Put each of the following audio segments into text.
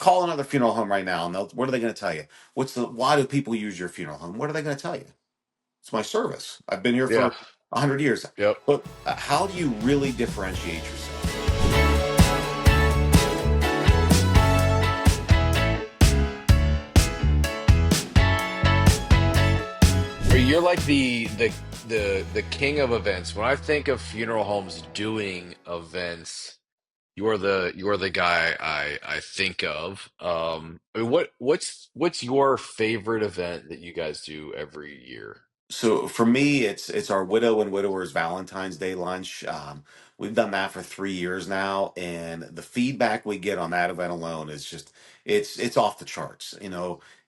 call another funeral home right now, and what are they going to tell you? Why do people use your funeral home? What are they going to tell you? It's my service. I've been here Yeah. for 100 years. Yep. But how do you really differentiate yourself? You're like the king of events. When I think of funeral homes doing events, you're the guy I think of. I mean, what's your favorite event that you guys do every year? So for me, it's our widow and widowers Valentine's Day lunch. We've done that for 3 years now, and the feedback we get on that event alone is just it's off the charts, and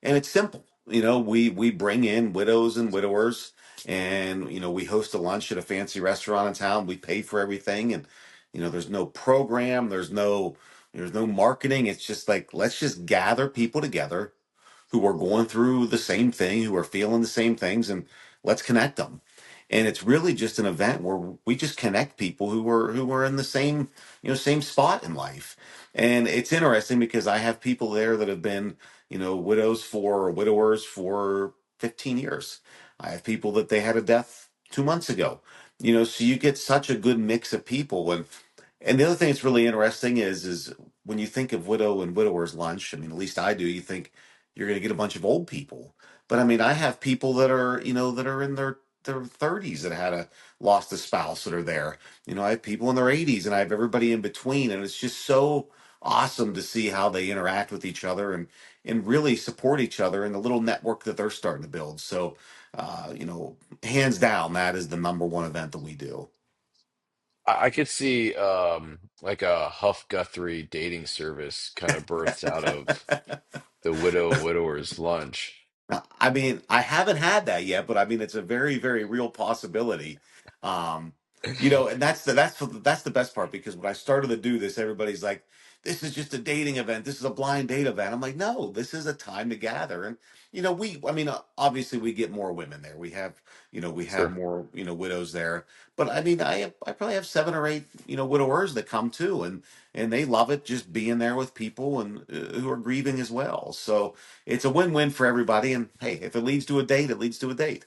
it's simple. We bring in widows and widowers, and we host a lunch at a fancy restaurant in town. We pay for everything, and there's no program, there's no marketing. It's just like let's just gather people together who are going through the same thing, who are feeling the same things, and let's connect them. And it's really just an event where we just connect people who are in the same spot in life. And it's interesting because I have people there that have been, widows for or widowers for 15 years. I have people that they had a death 2 months ago. So you get such a good mix of people. And the other thing that's really interesting is when you think of widow and widowers lunch, I mean, at least I do, you think you're going to get a bunch of old people. But I mean, I have people that are in their 30s that had a lost a spouse that are there. I have people in their 80s, and I have everybody in between, and it's just so awesome to see how they interact with each other and really support each other in the little network that they're starting to build. So, hands down, that is the number one event that we do. I could see like a Huff Guthrie dating service kind of birthed out of the widower's lunch. I mean, I haven't had that yet, but I mean, it's a very, very real possibility. Um, and that's the best part because when I started to do this, everybody's like, "This is just a dating event. This is a blind date event." I'm like, "No, this is a time to gather." And I mean, obviously, we get more women there. We have Sure. more widows there. But I mean, I probably have 7 or 8 widowers that come too, and they love it just being there with people and who are grieving as well. So it's a win-win for everybody. And hey, if it leads to a date, it leads to a date.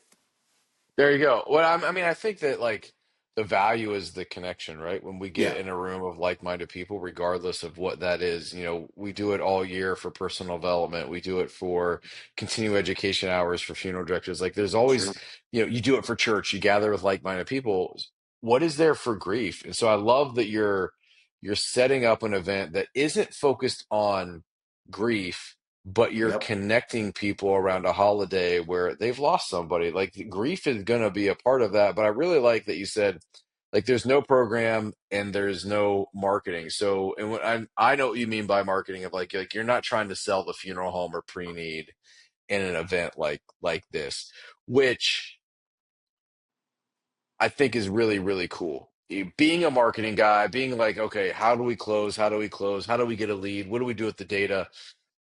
There you go. I mean, I think that like the value is the connection, right? When we get Yeah, in a room of like-minded people, regardless of what that is, we do it all year for personal development. We do it for continuing education hours for funeral directors. Like there's always, sure. you do it for church, you gather with like-minded people. What is there for grief? And so I love that you're setting up an event that isn't focused on grief but you're Yep. connecting people around a holiday where they've lost somebody. Like grief is going to be a part of that. But I really like that you said, like, there's no program and there's no marketing. So, and what I know what you mean by marketing of like you're not trying to sell the funeral home or pre-need in an event like this, which I think is really, really cool. Being a marketing guy, being like, okay, how do we close? How do we close? How do we get a lead? What do we do with the data?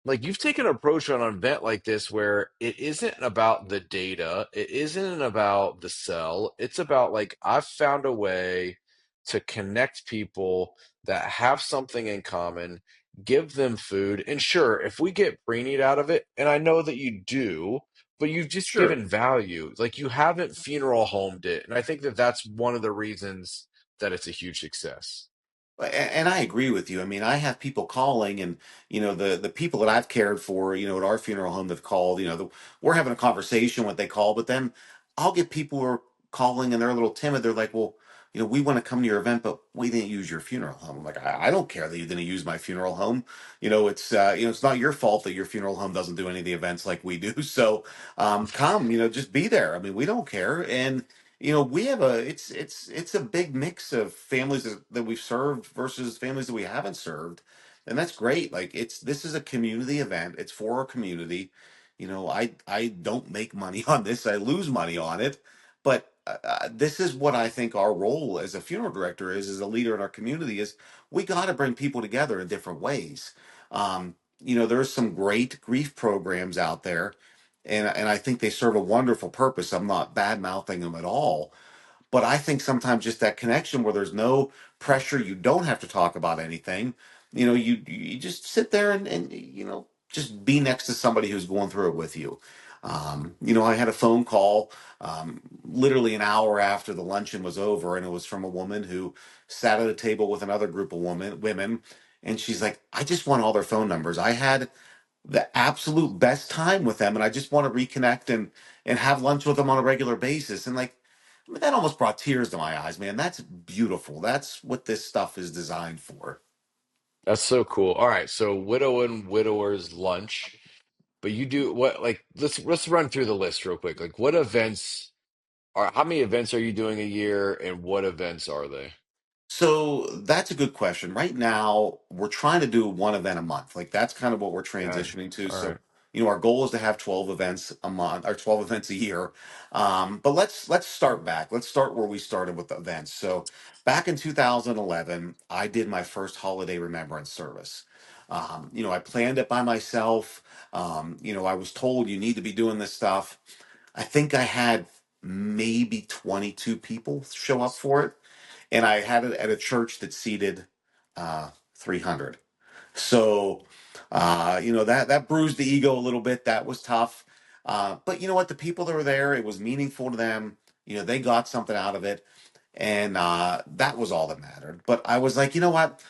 Like you've taken an approach on an event like this where it isn't about the data, it isn't about the sell. It's about like I've found a way to connect people that have something in common, give them food. And sure, if we get pre-need out of it, and I know that you do, but you've just Sure. given value. Like you haven't funeral homed it. And I think that that's one of the reasons that it's a huge success. And I agree with you. I mean, I have people calling, and the people that I've cared for, at our funeral home that called. We're having a conversation when they call, but then I'll get people who are calling and they're a little timid. They're like, "Well, we want to come to your event, but we didn't use your funeral home." I'm like, I don't care that you didn't use my funeral home. It's not your fault that your funeral home doesn't do any of the events like we do. So, come, just be there. I mean, we don't care, and we have it's a big mix of families that we've served versus families that we haven't served, and that's great. Like this is a community event. It's for our community. I don't make money on this. I lose money on it, but this is what I think our role as a funeral director is, as a leader in our community, is we got to bring people together in different ways. There's some great grief programs out there, and I think they serve a wonderful purpose. I'm not bad mouthing them at all, but I think sometimes just that connection where there's no pressure, you don't have to talk about anything. You just sit there and just be next to somebody who's going through it with you. I had a phone call literally an hour after the luncheon was over, and it was from a woman who sat at a table with another group of women, and she's like, "I just want all their phone numbers. I had the absolute best time with them, and I just want to reconnect and have lunch with them on a regular basis." And like, I mean, that almost brought tears to my eyes, man. That's beautiful. That's what this stuff is designed for. That's so cool. All right, so widow and widower's lunch, but you do what like let's run through the list real quick. Like what events are how many events are you doing a year and what events are they? So that's a good question. Right now, we're trying to do one event a month. Like that's kind of what we're Okay. transitioning to. All So, right. our goal is to have 12 events a month or 12 events a year. But let's start back. Let's start where we started with the events. So, back in 2011, I did my first holiday remembrance service. I planned it by myself. I was told you need to be doing this stuff. I think I had maybe 22 people show up for it, and I had it at a church that seated 300. So, that bruised the ego a little bit. That was tough. But you know what? The people that were there, it was meaningful to them. They got something out of it, and that was all that mattered. But I was like, you know what?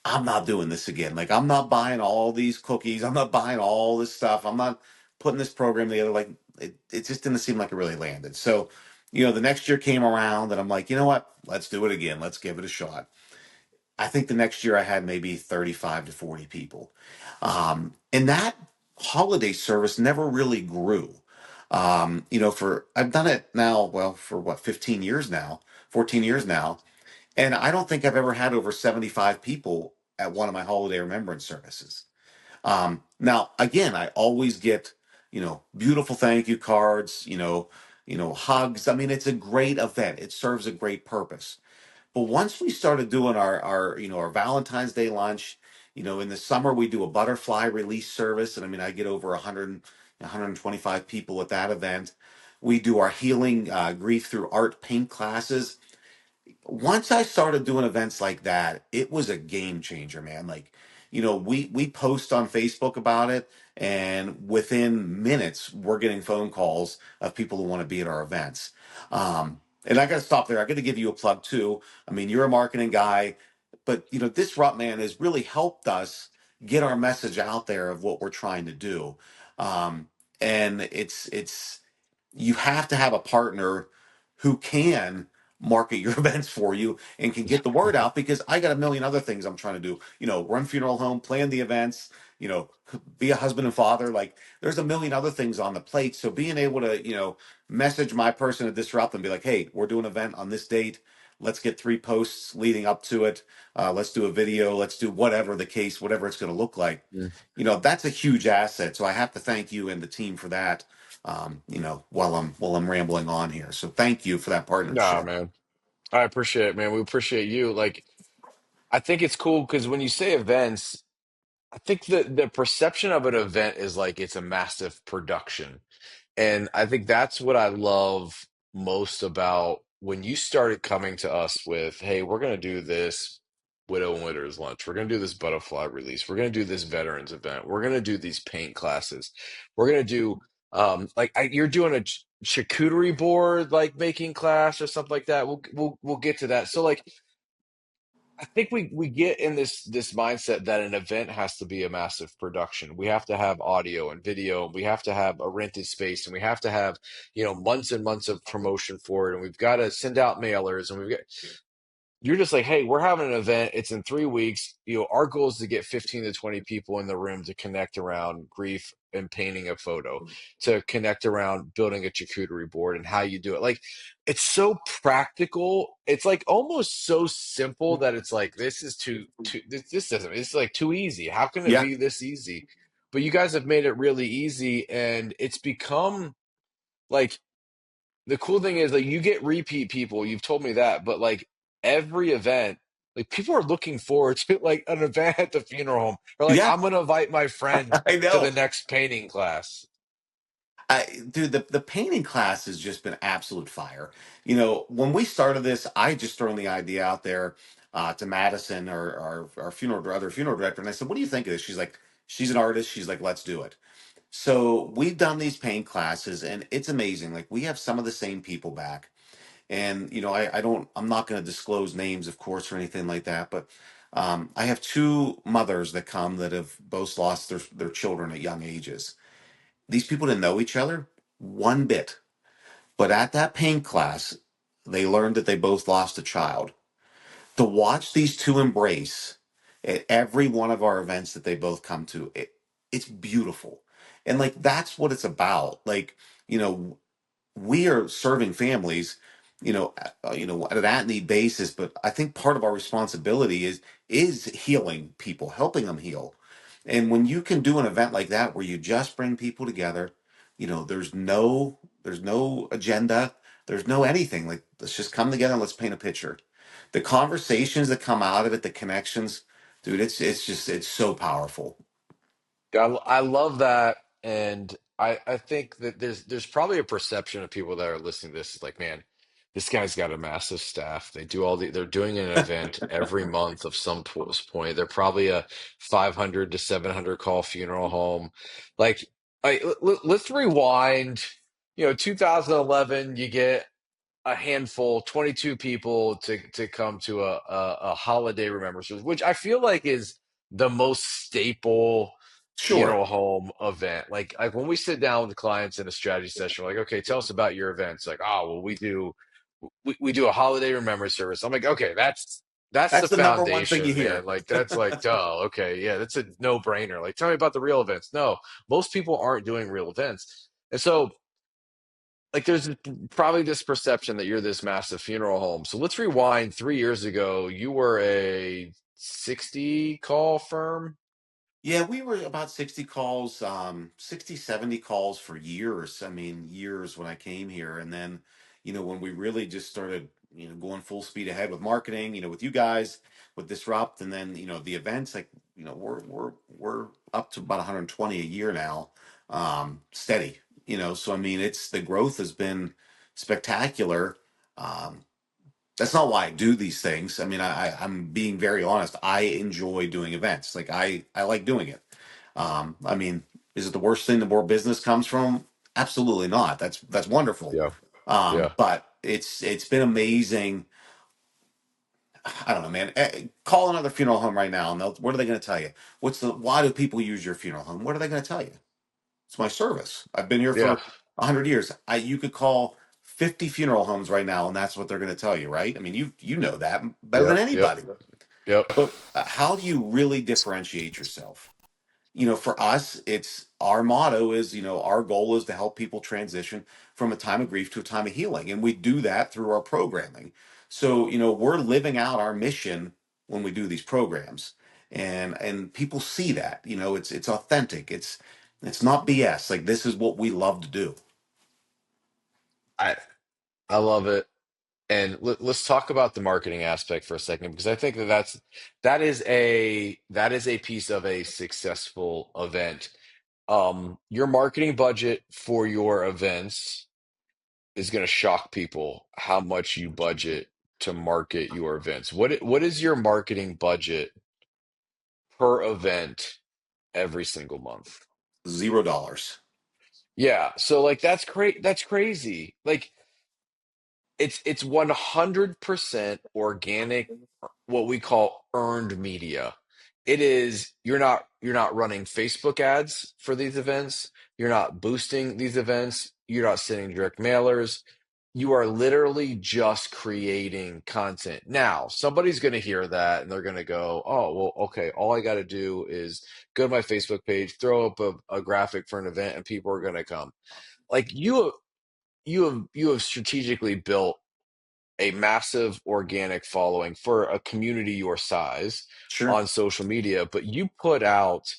I'm not doing this again. Like, I'm not buying all these cookies. I'm not buying all this stuff. I'm not putting this program together. Like, it just didn't seem like it really landed. So, the next year came around, and I'm like, you know what? Let's do it again. Let's give it a shot. I think the next year I had maybe 35 to 40 people. And that holiday service never really grew. For I've done it now, well, for what, 15 years now, 14 years now. And I don't think I've ever had over 75 people at one of my holiday remembrance services. Now, again, I always get, beautiful thank you cards, hugs. I mean, it's a great event. It serves a great purpose. But once we started doing our Valentine's Day lunch, in the summer we do a butterfly release service, and I mean I get over 100, 125 people at that event. We do our healing grief through art paint classes. Once I started doing events like that, it was a game changer, man. Like, we post on Facebook about it, and within minutes, we're getting phone calls of people who want to be at our events. And I got to stop there. I got to give you a plug too. I mean, you're a marketing guy, but Disrupt Man has really helped us get our message out there of what we're trying to do. Um, and it's you have to have a partner who can market your events for you and can get the word out, because I got a million other things I'm trying to do. Run funeral home, plan the events, be a husband and father. Like, there's a million other things on the plate. So being able to, message my person at Disrupt and be like, hey, we're doing an event on this date. Let's get 3 posts leading up to it. Let's do a video. Let's do whatever the case, whatever it's going to look like. Mm. That's a huge asset. So I have to thank you and the team for that. While I'm rambling on here. So thank you for that Nah, partnership. man. I appreciate it, man. We appreciate you. Like I think it's cool because when you say events, I think the perception of an event is like it's a massive production. And I think that's what I love most about when you started coming to us with, hey, we're going to do this Widow and Widow's lunch. We're going to do this butterfly release. We're going to do this veterans event. We're going to do these paint classes. We're going to do, you're doing a charcuterie board, like making class or something like that. We'll get to that. So, like, I think we get in this mindset that an event has to be a massive production. We have to have audio and video. We have to have a rented space, and we have to have months and months of promotion for it. And we've got to send out mailers, and we've got you're just like, hey, we're having an event. It's in 3 weeks. Our goal is to get 15 to 20 people in the room to connect around grief and painting a photo, to connect around building a charcuterie board and how you do it. Like, it's so practical. It's like almost so simple that it's like, this is this doesn't, it's like too easy. How can it Yeah, be this easy? But you guys have made it really easy, and it's become like the cool thing is like you get repeat people. You've told me that, but like every event, like people are looking forward to like an event at the funeral home. Or like yeah, I'm gonna invite my friend I to the know. next painting class. Dude, the painting class has just been absolute fire. When we started this, I just thrown the idea out there. to Madison, our other funeral director, and I said, "What do you think of this?" She's like, "She's an artist." She's like, "Let's do it." So we've done these paint classes, and it's amazing. Like we have some of the same people back, and I'm not going to disclose names, of course, or anything like that, but I have two mothers that come that have both lost their children at young ages. These people didn't know each other one bit, but at that paint class, they learned that they both lost a child. To watch these two embrace at every one of our events that they both come to, it's beautiful. And like that's what it's about. Like, you know, we are serving families, at an at-need basis. But I think part of our responsibility is healing people, helping them heal. And when you can do an event like that where you just bring people together, there's no agenda, there's no anything. Like let's just come together and let's paint a picture. The conversations that come out of it, the connections, dude, it's so powerful. I love that, and I think that there's probably a perception of people that are listening to this is like, man, this guy's got a massive staff. They're doing an event every month of some point. They're probably a 500 to 700 call funeral home. Like, let's rewind. 2011, you get a handful, 22 people to come to a holiday remembrance, which I feel like is the most staple Sure. funeral home event. Like when we sit down with clients in a strategy session, we're like, okay, tell us about your events. Like, oh, well, we do a holiday remembrance service. I'm like, okay, that's the That's the number one thing you foundation, hear. man. Like that's like, duh, okay, yeah, that's a no-brainer. Like, tell me about the real events. No, most people aren't doing real events. And so like there's probably this perception that you're this massive funeral home. So let's rewind 3 years ago. You were a 60 call firm. Yeah, we were about 60 calls, 60, 70 calls for years. I mean, years when I came here. And then, when we really just started, going full speed ahead with marketing, with you guys, with Disrupt, and then, the events, like, we're up to about 120 a year now, steady, so I mean, the growth has been spectacular. Um, that's not why I do these things. I mean, I'm being very honest. I enjoy doing events. Like I like doing it. I mean, is it the worst thing the more business comes from? Absolutely not. That's wonderful. Yeah, yeah, But it's been amazing. I don't know, man. Call another funeral home right now, and what are they going to tell you? Why do people use your funeral home? What are they going to tell you? It's my service. I've been here yeah, for 100 years. You could call 50 funeral homes right now, and that's what they're going to tell you, right? I mean, you know that better than yep, yep, anybody. yep. But how do you really differentiate yourself? For us, it's our motto is, our goal is to help people transition from a time of grief to a time of healing. And we do that through our programming. So, we're living out our mission when we do these programs. And people see that, it's authentic. It's not BS. Like this is what we love to do. I I love it. And let's talk about the marketing aspect for a second because I think that is a piece of a successful event. Your marketing budget for your events is going to shock people how much you budget to market your events. What is your marketing budget per event every single month? $0. Yeah, so like that's great. That's crazy. Like it's 100% organic, what we call earned media. It is you're not running Facebook ads for these events. You're not boosting these events. You're not sending direct mailers. You are literally just creating content. Now, somebody's going to hear that and they're going to go, "Oh, well, okay, all I got to do is go to my Facebook page, throw up a graphic for an event and people are going to come." Like you have strategically built a massive organic following for a community your size Sure. on social media, but you put out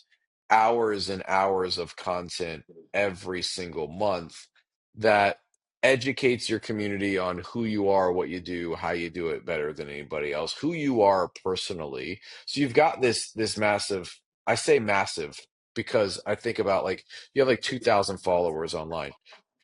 hours and hours of content every single month that educates your community on who you are, what you do, how you do it better than anybody else, who you are personally. So you've got this massive, I say massive because I think about like you have like 2,000 followers online.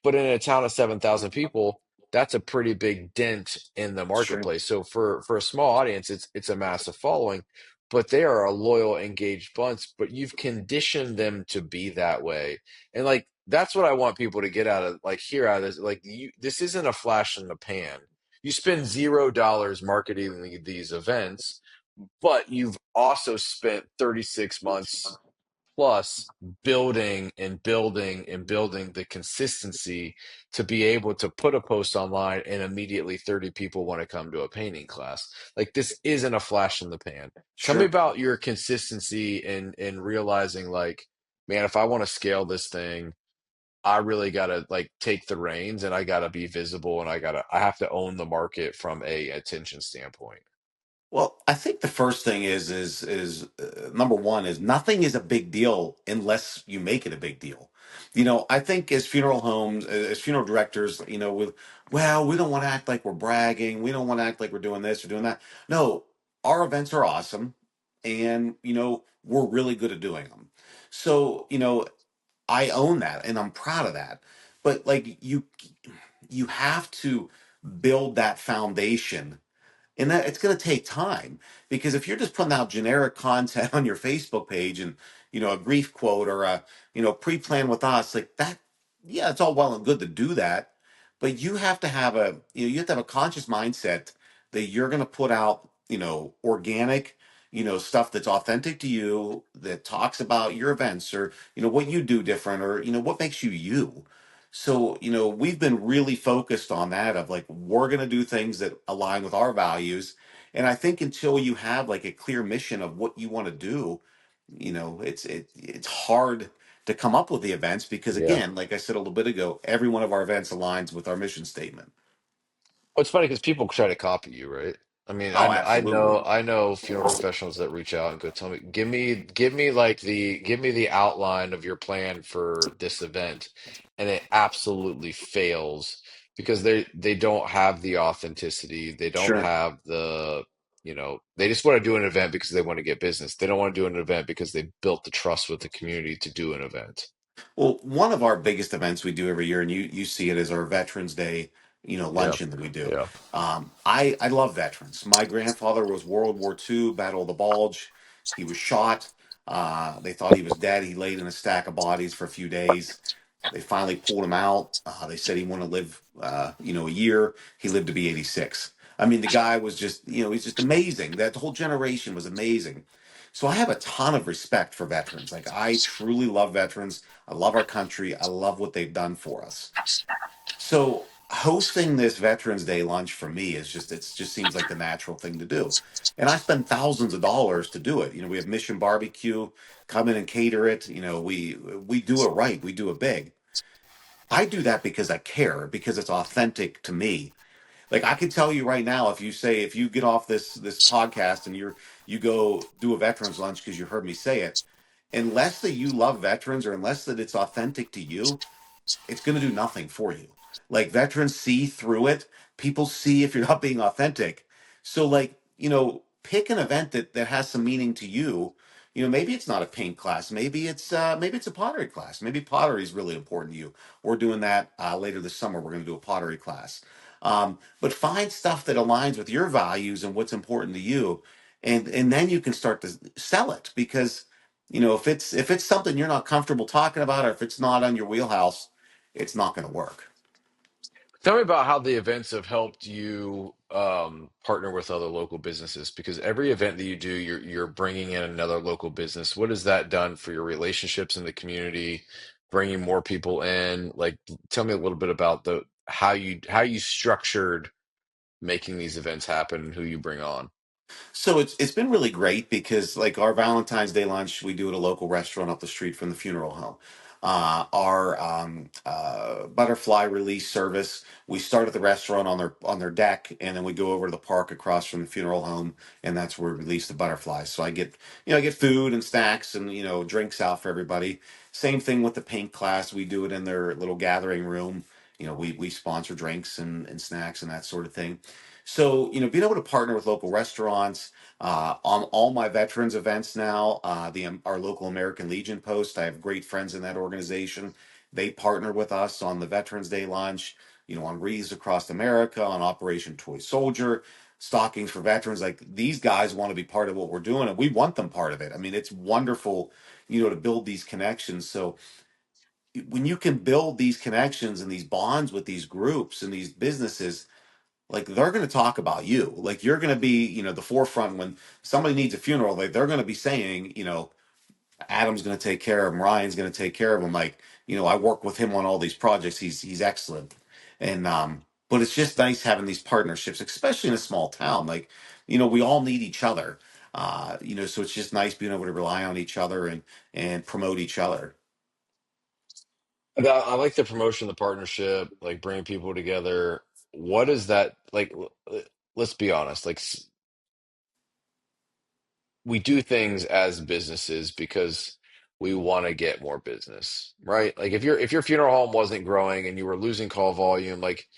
But in a town of 7,000 people, that's a pretty big dent in the Sure. marketplace. So for a small audience, it's a massive following, but they are a loyal, engaged bunch. But you've conditioned them to be that way, and like that's what I want people to get out of like hear out of this. Like this isn't a flash in the pan. You spend $0 marketing these events, but you've also spent 36 months plus building and building and building the consistency to be able to put a post online and immediately 30 people want to come to a painting class. Like this isn't a flash in the pan. Tell me Sure. about your consistency and realizing like, man, if I want to scale this thing, I really gotta like take the reins and I gotta be visible and I have to own the market from a attention standpoint. Well, I think the first thing is number one is nothing is a big deal unless you make it a big deal. I think as funeral homes, as funeral directors, with well, we don't want to act like we're bragging. We don't want to act like we're doing this or doing that. No, our events are awesome, and we're really good at doing them. So I own that, and I'm proud of that. But like you have to build that foundation, and that it's going to take time, because if you're just putting out generic content on your Facebook page and a grief quote or a pre-plan with us like that, yeah, it's all well and good to do that, but you have to have you have to have a conscious mindset that you're going to put out organic stuff that's authentic to you, that talks about your events, or what you do different, or what makes you you. So, we've been really focused on that, of like, we're going to do things that align with our values. And I think until you have like a clear mission of what you want to do, it's hard to come up with the events, because Yeah. again, like I said a little bit ago, every one of our events aligns with our mission statement. Well, it's funny because people try to copy you, right? I mean, Oh, I know absolutely. I know funeral professionals that reach out and go, tell me, give me the outline of your plan for this event, and it absolutely fails because they don't have the authenticity, they don't Sure. have they just want to do an event because they want to get business. They don't want to do an event because they built the trust with the community to do an event. Well, one of our biggest events we do every year, and you see it, is our Veterans Day, Yeah, luncheon that we do. yeah. I love veterans. My grandfather was World War II, Battle of the Bulge. He was shot. They thought he was dead. He laid in a stack of bodies for a few days. They finally pulled him out. They said he wanted to live, a year. He lived to be 86. I mean, the guy was just, he's just amazing. That whole generation was amazing. So I have a ton of respect for veterans. Like, I truly love veterans. I love our country. I love what they've done for us. So hosting this Veterans Day lunch for me is just seems like the natural thing to do. And I spend thousands of dollars to do it. We have Mission Barbecue come in and cater it. We do it right. We do it big. I do that because I care, because it's authentic to me. Like, I can tell you right now, if you get off this podcast and you go do a veterans lunch because you heard me say it, unless that you love veterans, or unless that it's authentic to you, it's going to do nothing for you. Like, veterans see through it. People see if you're not being authentic. So, like, pick an event that has some meaning to you. Maybe it's not a paint class. Maybe it's a pottery class. Maybe pottery is really important to you. We're doing that later this summer. We're going to do a pottery class. But find stuff that aligns with your values and what's important to you, and then you can start to sell it. Because if it's something you're not comfortable talking about, or if it's not on your wheelhouse, it's not going to work. Tell me about how the events have helped you partner with other local businesses because every event that you do, you're bringing in another local business. What has that done for your relationships in the community, bringing more people in? Like, tell me a little bit about the how you structured making these events happen and who you bring on. So it's been really great, because like our Valentine's Day lunch we do at a local restaurant up the street from the funeral home. Our butterfly release service, we start at the restaurant on their deck, and then we go over to the park across from the funeral home, and that's where we release the butterflies. So I get food and snacks and drinks out for everybody. Same thing with the paint class. We do it in their little gathering room. We sponsor drinks and snacks and that sort of thing. So, being able to partner with local restaurants on all my veterans events now, our local American Legion post, I have great friends in that organization. They partner with us on the Veterans Day lunch. on Wreaths Across America, on Operation Toy Soldier, stockings for veterans. Like these guys want to be part of what we're doing, and we want them part of it. I mean, it's wonderful, to build these connections. So when you can build these connections and these bonds with these groups and these businesses, like they're going to talk about you. Like you're going to be, the forefront when somebody needs a funeral. Like they're going to be saying, Adam's going to take care of him. Ryan's going to take care of him. Like, I work with him on all these projects. He's excellent. And but it's just nice having these partnerships, especially in a small town. Like, we all need each other. So it's just nice being able to rely on each other and promote each other. I like the promotion, the partnership, like bringing people together. What is that like? Let's be honest. We do things as businesses because we want to get more business, right? Like if your funeral home wasn't growing and you were losing call volume, like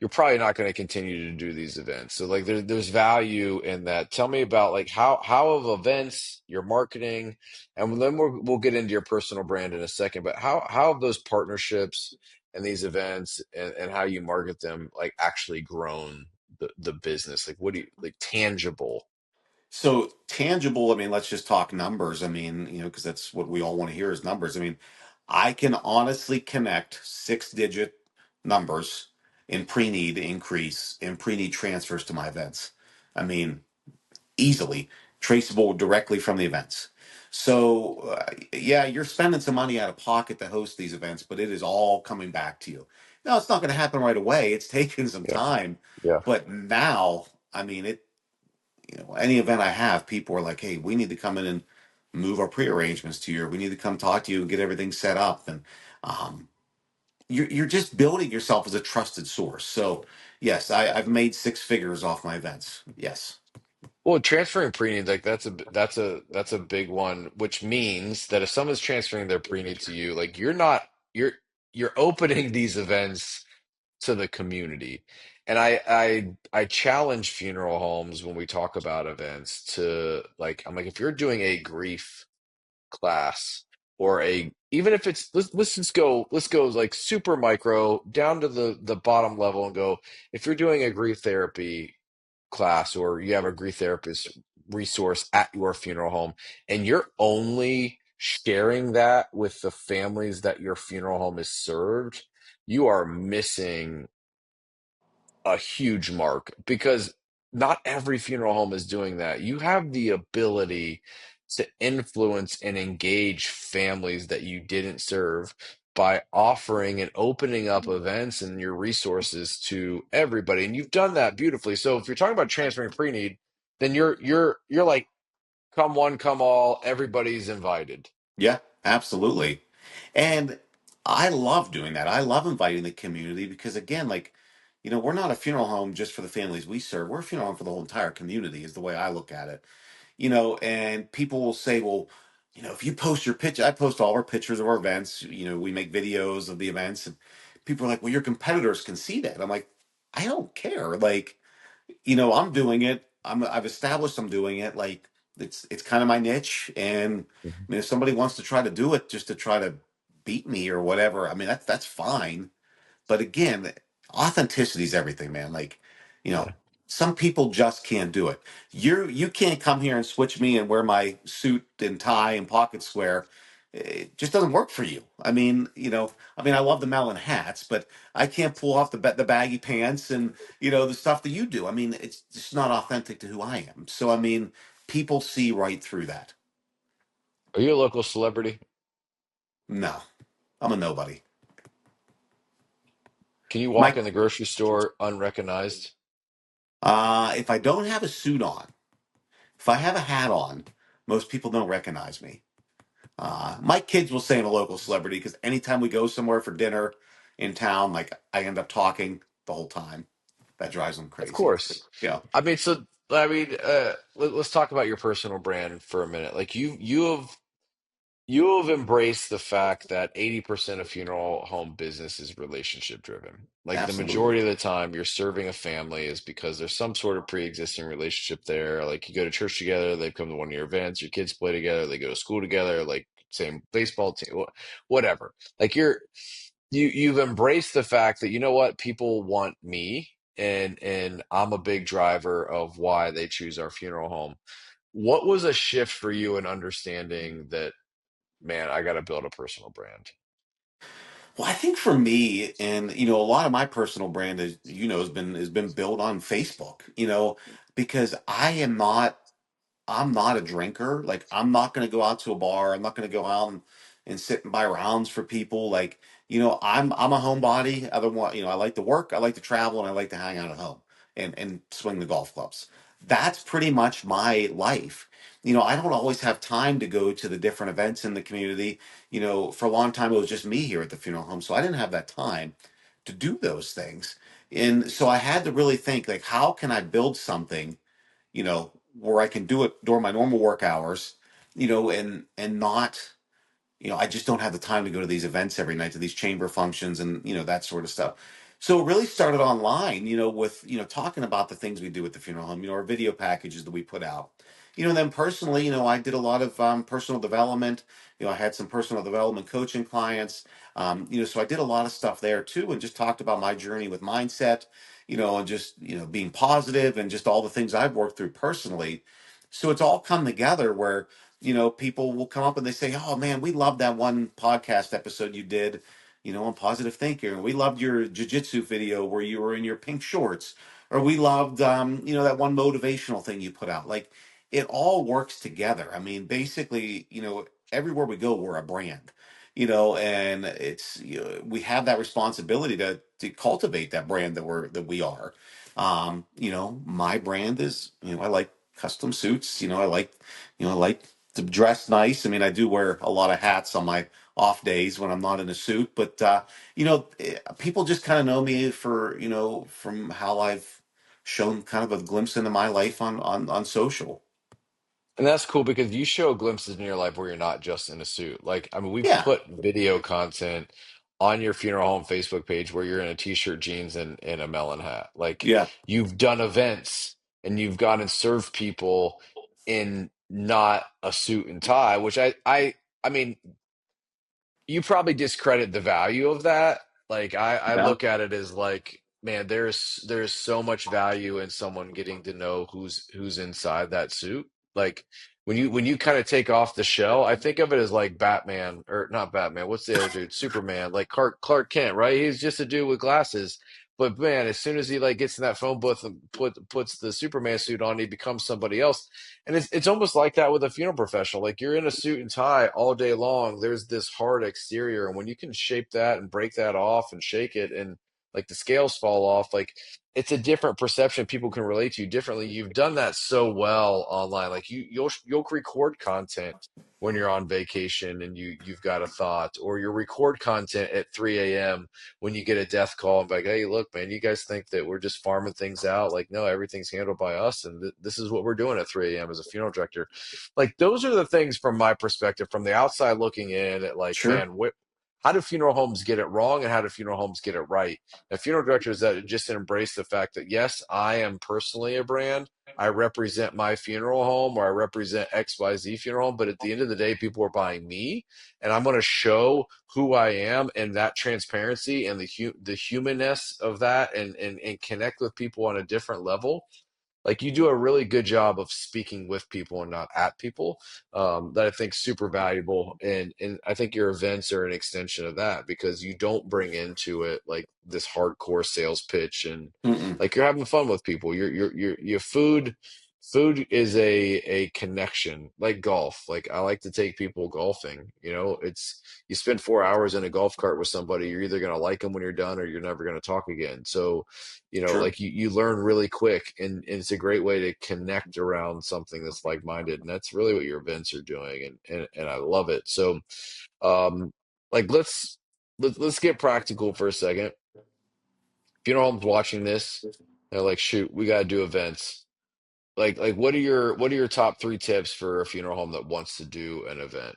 you're probably not going to continue to do these events. So like there's value in that. Tell me about like how of events, your marketing, and then we'll get into your personal brand in a second. But how have those partnerships and these events and how you market them like actually grown the business? Like what do you like tangible? So tangible, I mean, let's just talk numbers. I mean, because that's what we all want to hear is numbers. I mean, I can honestly connect six-digit numbers in pre-need increase in pre-need transfers to my events. I mean, easily traceable directly from the events. So, yeah, you're spending some money out of pocket to host these events, but it is all coming back to you. Now, it's not going to happen right away. It's taking some Yeah. time, Yeah. but now, I mean, any event I have, people are like, "Hey, we need to come in and move our pre-arrangements to you. Or we need to come talk to you and get everything set up." And um, you're just building yourself as a trusted source. So yes, I've made six figures off my events. Yes. Well, transferring pre-need, like that's a big one, which means that if someone's transferring their pre-need to you, like you're you're opening these events to the community. And I challenge funeral homes when we talk about events to like I'm like if you're doing a grief class or a even if it's let's go like super micro down to the bottom level and go if you're doing a grief therapy class or you have a grief therapist resource at your funeral home and you're only sharing that with the families that your funeral home is served, you are missing a huge mark because not every funeral home is doing that. You have the ability to influence and engage families that you didn't serve by offering and opening up events and your resources to everybody. And you've done that beautifully. So if you're talking about transferring pre-need, then you're like come one, come all, everybody's invited. Yeah, absolutely. And I love doing that. I love inviting the community because, again, like, we're not a funeral home just for the families we serve. We're a funeral home for the whole entire community, is the way I look at it. And people will say, well, if you post your picture, I post all our pictures of our events. We make videos of the events, and people are like, well, your competitors can see that. I'm like, I don't care. Like, I'm doing it. I've established I'm doing it. Like it's kind of my niche. And I mean, if somebody wants to try to do it just to try to beat me or whatever, I mean that's fine. But again, authenticity is everything, man. Like, you know, Yeah. some people just can't do it. You can't come here and switch me and wear my suit and tie and pocket square. It just doesn't work for you. I love the melon hats, but I can't pull off the baggy pants and the stuff that you do. I mean, it's just not authentic to who I am. So I mean, people see right through that. Are you a local celebrity? No, I'm a nobody. Can you walk My in the grocery store unrecognized? if I don't have a suit on, if I have a hat on, most people don't recognize me. My kids will say I'm a local celebrity because anytime we go somewhere for dinner in town, like I end up talking the whole time. That drives them Of crazy. course. Yeah, Let's talk about your personal brand for a minute. Like you have embraced the fact that 80% of funeral home business is relationship driven. Like the absolutely. majority of the time you're serving a family is because there's some sort of pre-existing relationship there. Like you go to church together, they've come to one of your events, your kids play together, they go to school together, like same baseball team, whatever. Like you've embraced the fact that you know what people want me, and I'm a big driver of why they choose our funeral home. What was a shift for you in understanding that, man, I got to build a personal brand? Well, I think for me, and a lot of my personal brand is, has been built on Facebook, because I'm not a drinker. Like, I'm not going to go out to a bar. I'm not going to go out and sit and buy rounds for people. Like, I'm a homebody. I like to work, I like to travel, and I like to hang out at home and swing the golf clubs. That's pretty much my life. I don't always have time to go to the different events in the community. For a long time, it was just me here at the funeral home. So I didn't have that time to do those things. And so I had to really think, like, how can I build something, where I can do it during my normal work hours, and not, I just don't have the time to go to these events every night, to these chamber functions and, that sort of stuff. So it really started online, with, talking about the things we do at the funeral home, our video packages that we put out. And then personally, I did a lot of personal development. I had some personal development coaching clients. So I did a lot of stuff there too, and just talked about my journey with mindset, and just, being positive and just all the things I've worked through personally. So it's all come together where, people will come up and they say, "Oh man, we loved that one podcast episode you did, on positive thinking. Or we loved your jujitsu video where you were in your pink shorts, or we loved, that one motivational thing you put out." Like, it all works together. I mean, basically, everywhere we go, we're a brand, and it's, we have that responsibility to cultivate that brand that we are. My brand is, I like custom suits. I like to dress nice. I mean, I do wear a lot of hats on my off days when I'm not in a suit, but people just kind of know me for, from how I've shown kind of a glimpse into my life on social. And that's cool because you show glimpses in your life where you're not just in a suit. Like, I mean, we've Yeah, put video content on your funeral home Facebook page where you're in a t-shirt, jeans, and a melon hat. Like, yeah, you've done events and you've gone and served people in not a suit and tie, which I mean, you probably discredit the value of that. Like, I yeah, look at it as like, man, there's so much value in someone getting to know who's inside that suit. Like, when you kind of take off the shell, I think of it as like Batman, or not Batman. What's the other dude? Superman, like Clark Kent, right? He's just a dude with glasses. But man, as soon as he like gets in that phone booth and puts the Superman suit on, he becomes somebody else. And it's almost like that with a funeral professional. Like, you're in a suit and tie all day long. There's this hard exterior, and when you can shape that and break that off and shake it, and like the scales fall off, like it's a different perception. People can relate to you differently. You've done that so well online. Like, you'll record content when you're on vacation and you've got a thought, or you record content at 3 a.m. when you get a death call and be like, hey, look, man, you guys think that we're just farming things out? Like, no, everything's handled by us, and this is what we're doing at 3 a.m. as a funeral director. Like, those are the things from my perspective, from the outside looking in, at like, sure, man, how do funeral homes get it wrong and how do funeral homes get it right? Now, funeral directors that just embrace the fact that, yes, I am personally a brand. I represent my funeral home, or I represent XYZ funeral home, but at the end of the day, people are buying me, and I'm going to show who I am, and that transparency and the humanness of that, and connect with people on a different level. Like, you do a really good job of speaking with people and not at people, that I think super valuable. And I think your events are an extension of that because you don't bring into it like this hardcore sales pitch, and mm-mm, like, you're having fun with people. Your food is a connection, like golf. Like, I like to take people golfing. It's, you spend 4 hours in a golf cart with somebody, you're either going to like them when you're done or you're never going to talk again. So, sure. like, you learn really quick, and it's a great way to connect around something that's like-minded, and that's really what your events are doing, and I love it. So, um like, let's get practical for a second. Funeral homes watching this, they're like, shoot, we got to do events. Like, what are your top three tips for a funeral home that wants to do an event?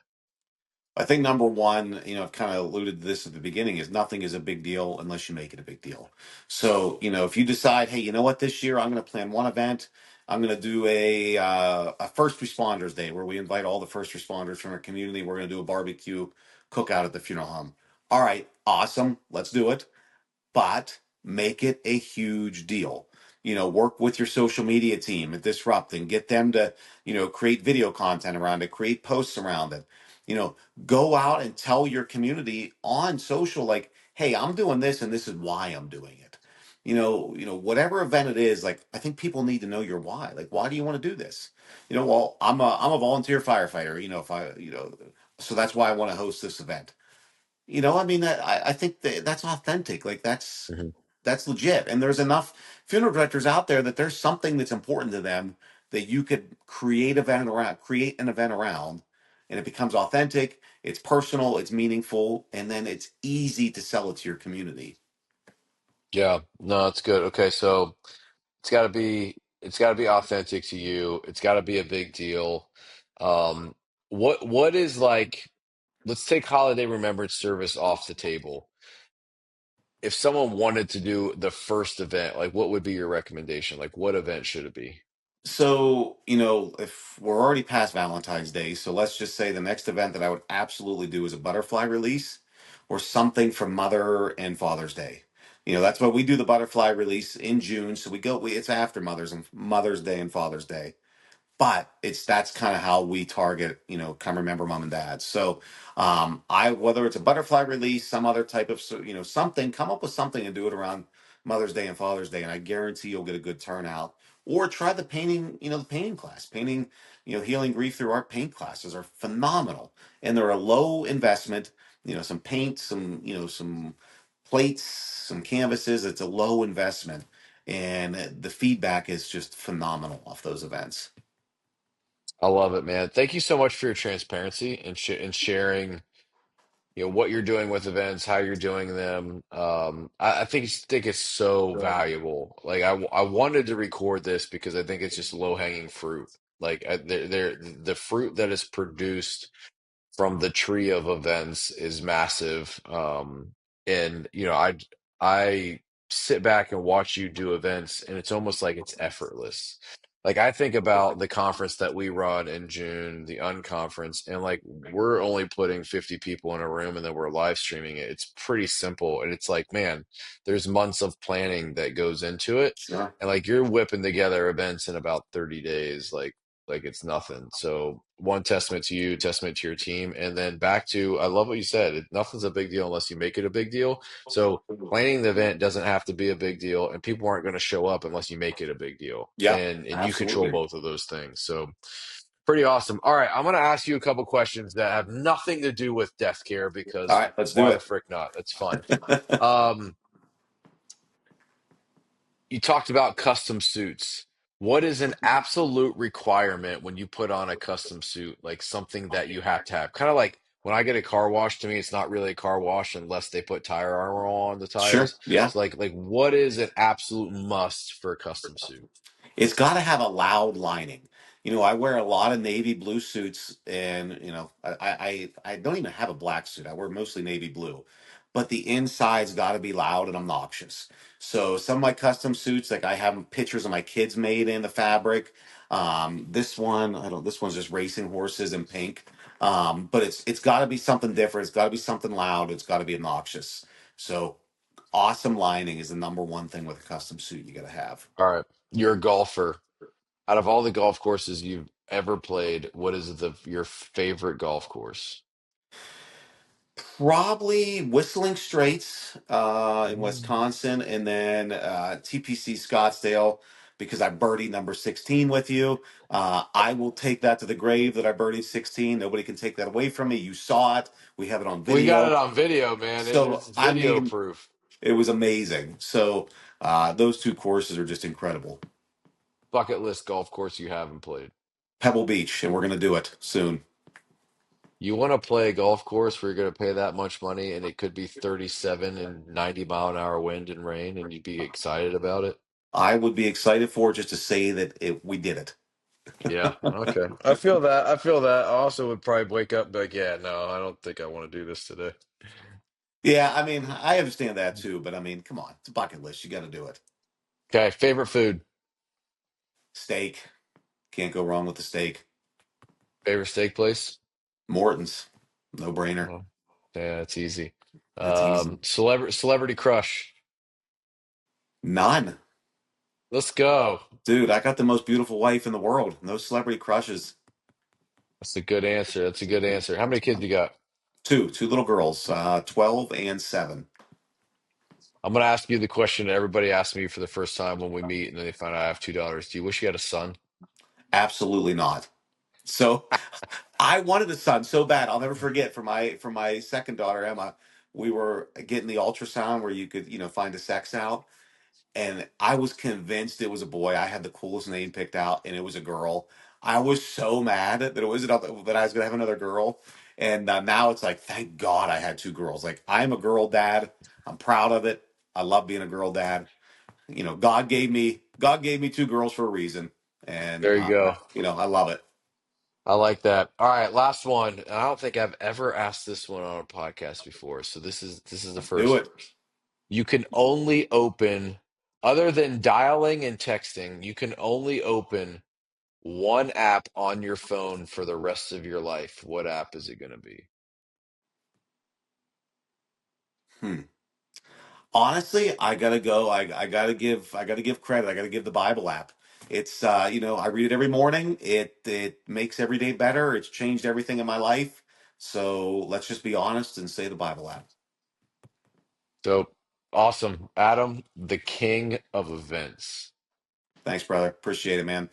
I think number one, I've kind of alluded to this at the beginning, is nothing is a big deal unless you make it a big deal. So, if you decide, hey, you know what, this year I'm going to plan one event. I'm going to do a first responders day where we invite all the first responders from our community. We're going to do a barbecue cookout at the funeral home. All right, awesome, let's do it, but make it a huge deal. Work with your social media team at Disrupt and get them to, create video content around it, create posts around it. You know, go out and tell your community on social, like, hey, I'm doing this and this is why I'm doing it. Whatever event it is, like I think people need to know your why. Like, why do you want to do this? Well, I'm a volunteer firefighter, if I, so that's why I want to host this event. I mean, I think that's authentic. Like Hmm. that's legit. And there's enough funeral directors out there that there's something that's important to them that you could create an event around, and it becomes authentic. It's personal. It's meaningful, and then it's easy to sell it to your community. Yeah, no, it's good. Okay, so it's got to be authentic to you. It's got to be a big deal. Um, what is like? Let's take holiday remembrance service off the table. If someone wanted to do the first event, like what would be your recommendation? Like what event should it be? So, if we're already past Valentine's Day, so let's just say the next event that I would absolutely do is a butterfly release or something for Mother and Father's Day. That's why we do the butterfly release in June. So it's after Mother's Day and Father's Day, but that's kind of how we target, come remember mom and dad. So I whether it's a butterfly release, some other type of something, come up with something and do it around Mother's Day and Father's Day, and I guarantee you'll get a good turnout. Or try the painting, the painting class. Painting, healing grief through art paint classes are phenomenal, and they're a low investment. Some paint, some plates, some canvases. It's a low investment, and the feedback is just phenomenal off those events. I love it, man. Thank you so much for your transparency and sharing, what you're doing with events, how you're doing them. I think it's so valuable. Like I wanted to record this because I think it's just low hanging fruit. Like the fruit that is produced from the tree of events is massive. And I sit back and watch you do events, and it's almost like it's effortless. Like I think about the conference that we run in June, the unconference, and like we're only putting 50 people in a room and then we're live streaming it. It's pretty simple. And it's like, man, there's months of planning that goes into it. Sure. And like you're whipping together events in about 30 days. Like it's nothing. So one testament to you, testament to your team, and then back to I love what you said. Nothing's a big deal unless you make it a big deal. So planning the event doesn't have to be a big deal, and people aren't going to show up unless you make it a big deal. Yeah, And you control absolutely. both of those things. So pretty awesome. All right, I'm going to ask you a couple questions that have nothing to do with death care All because right, let's do why the it. frick not? That's fun. Um, you talked about custom suits. What is an absolute requirement when you put on a custom suit, like something that you have to have? Kind of like when I get a car wash, to me, it's not really a car wash unless they put tire armor on the Sure. tires. Yeah. So like what is an absolute must for a custom suit? It's got to have a loud lining. I wear a lot of navy blue suits, and I don't even have a black suit. I wear mostly navy blue, but the inside's got to be loud and obnoxious. So some of my custom suits, like I have pictures of my kids made in the fabric. This one, I don't. This one's just racing horses in pink. But it's got to be something different. It's got to be something loud. It's got to be obnoxious. So awesome lining is the number one thing with a custom suit you got to have. All right. You're a golfer. Out of all the golf courses you've ever played, what is your favorite golf course? Probably Whistling Straits in Mm. Wisconsin, and then TPC Scottsdale because I birdied number 16 with you. I will take that to the grave that I birdied 16. Nobody can take that away from me. You saw it. We have it on We got it video. on video, man. It's So, I video mean, proof. it was amazing. So, those two courses are just incredible. Bucket list golf course you haven't played. Pebble Beach, and we're going to do it soon. You want to play a golf course where you're going to pay that much money and it could be 37 and 90-mile-an-hour wind and rain and you'd be excited about it? I would be excited for it just to say that we did it. Yeah, okay. I feel that. I feel that. I also would probably wake up and be like, yeah, no, I don't think I want to do this today. Yeah, I mean, I understand that too, but I mean, come on, it's a bucket list. You got to do it. Okay, favorite food. Steak, can't go wrong with the steak. Favorite steak place? Morton's, no brainer. Oh, yeah, it's easy. That's easy. Celebrity crush. None. Let's go. Dude, I got the most beautiful wife in the world. No celebrity crushes. That's a good answer. That's a good answer. How many kids you got? Two little girls, 12 and 7. I'm gonna ask you the question that everybody asks me for the first time when we meet, and then they find out I have $2. Do you wish you had a son? Absolutely not. So I wanted a son so bad. I'll never forget for my second daughter, Emma, we were getting the ultrasound where you could, find a sex out. And I was convinced it was a boy. I had the coolest name picked out, and it was a girl. I was so mad that it was another, that I was going to have another girl, and now it's like, thank God I had two girls. Like I'm a girl dad. I'm proud of it. I love being a girl dad. God gave me two girls for a reason, and There you go. I love it. I like that. All right, last one. And I don't think I've ever asked this one on a podcast before, so this is the Let's do first. it. You can only open, other than dialing and texting, you can only open one app on your phone for the rest of your life. What app is it going to be? Hmm. Honestly, I gotta go. I gotta give credit. I gotta give the Bible app. It's I read it every morning. It makes every day better. It's changed everything in my life. So let's just be honest and say the Bible app. So awesome. Adam, the king of events. Thanks, brother. Appreciate it, man.